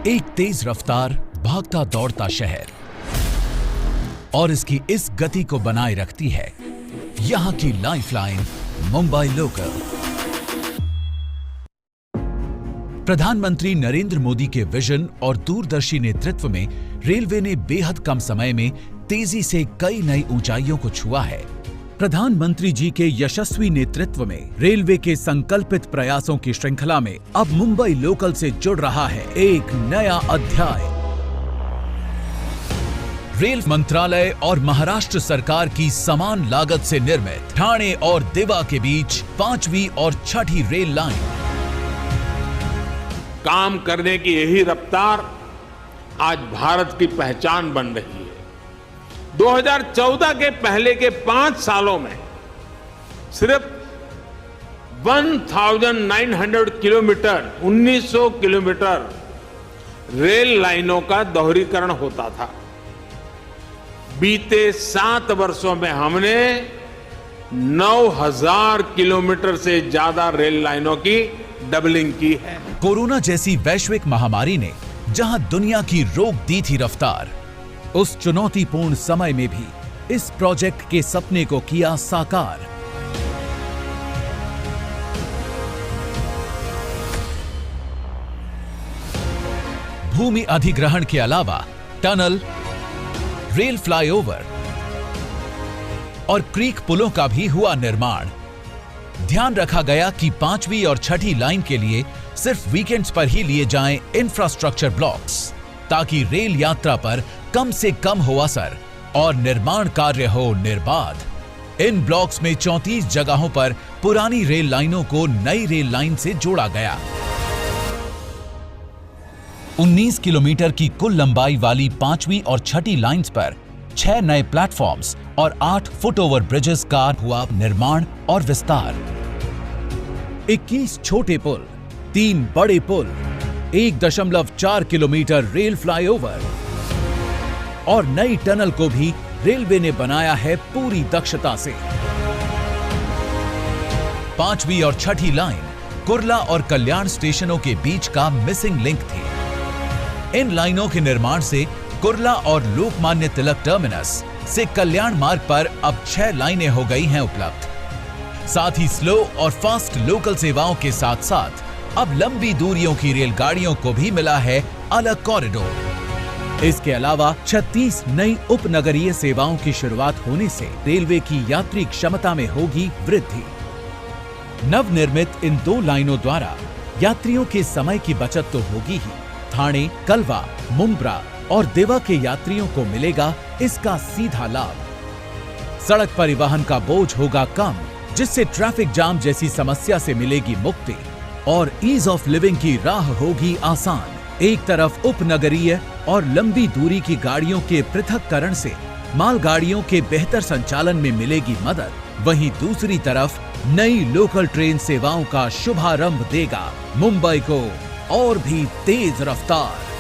एक तेज रफ्तार भागता दौड़ता शहर, और इसकी इस गति को बनाए रखती है यहां की लाइफलाइन मुंबई लोकल। प्रधानमंत्री नरेंद्र मोदी के विजन और दूरदर्शी नेतृत्व में रेलवे ने बेहद कम समय में तेजी से कई नई ऊंचाइयों को छुआ है। प्रधानमंत्री जी के यशस्वी नेतृत्व में रेलवे के संकल्पित प्रयासों की श्रृंखला में अब मुंबई लोकल से जुड़ रहा है एक नया अध्याय। रेल मंत्रालय और महाराष्ट्र सरकार की समान लागत से निर्मित ठाणे और दिवा के बीच 5वीं और 6ठी रेल लाइन। काम करने की यही रफ्तार आज भारत की पहचान बन रही है। 2014 के पहले के 5 सालों में सिर्फ 1900 किलोमीटर 1900 किलोमीटर रेल लाइनों का दोहरीकरण होता था। बीते 7 वर्षों में हमने 9000 किलोमीटर से ज्यादा रेल लाइनों की डबलिंग की है। कोरोना जैसी वैश्विक महामारी ने जहां दुनिया की रोक दी थी रफ्तार, उस चुनौतीपूर्ण समय में भी इस प्रोजेक्ट के सपने को किया साकार। भूमि अधिग्रहण के अलावा टनल, रेल फ्लाईओवर और क्रीक पुलों का भी हुआ निर्माण। ध्यान रखा गया कि 5वीं और 6ठी लाइन के लिए सिर्फ वीकेंड्स पर ही लिए जाएं इंफ्रास्ट्रक्चर ब्लॉक्स, ताकि रेल यात्रा पर कम से कम हो असर और निर्माण कार्य हो निर्बाध। इन ब्लॉक्स में 34 जगहों पर पुरानी रेल लाइनों को नई रेल लाइन से जोड़ा गया। 19 किलोमीटर की कुल लंबाई वाली 5वीं और 6ठी लाइंस पर 6 नए प्लेटफॉर्म्स और 8 फुट ओवर ब्रिजेस का हुआ निर्माण और विस्तार। 21 छोटे पुल, 3 बड़े पुल, 1.4 किलोमीटर रेल फ्लाईओवर और नई टनल को भी रेलवे ने बनाया है पूरी दक्षता से। 5वीं और 6ठी लाइन कुर्ला और कल्याण स्टेशनों के बीच का मिसिंग लिंक थी। इन लाइनों के निर्माण से कुर्ला और लोकमान्य तिलक टर्मिनस से कल्याण मार्ग पर अब 6 लाइनें हो गई हैं उपलब्ध। साथ ही स्लो और फास्ट लोकल सेवाओं के साथ साथ अब लंबी दूरियों की रेलगाड़ियों को भी मिला है अलग कॉरिडोर। इसके अलावा 36 नई उपनगरीय सेवाओं की शुरुआत होने से रेलवे की यात्री क्षमता में होगी वृद्धि। नवनिर्मित इन 2 लाइनों द्वारा यात्रियों के समय की बचत तो होगी ही, ठाणे, कलवा, मुंब्रा और दिवा के यात्रियों को मिलेगा इसका सीधा लाभ। सड़क परिवहन का बोझ होगा कम, जिससे ट्रैफिक जाम जैसी समस्या से मिलेगी मुक्ति और ईज ऑफ लिविंग की राह होगी आसान। एक तरफ उपनगरीय और लंबी दूरी की गाड़ियों के पृथक्करण से मालगाड़ियों के बेहतर संचालन में मिलेगी मदद, वहीं दूसरी तरफ नई लोकल ट्रेन सेवाओं का शुभारंभ देगा मुंबई को और भी तेज रफ्तार।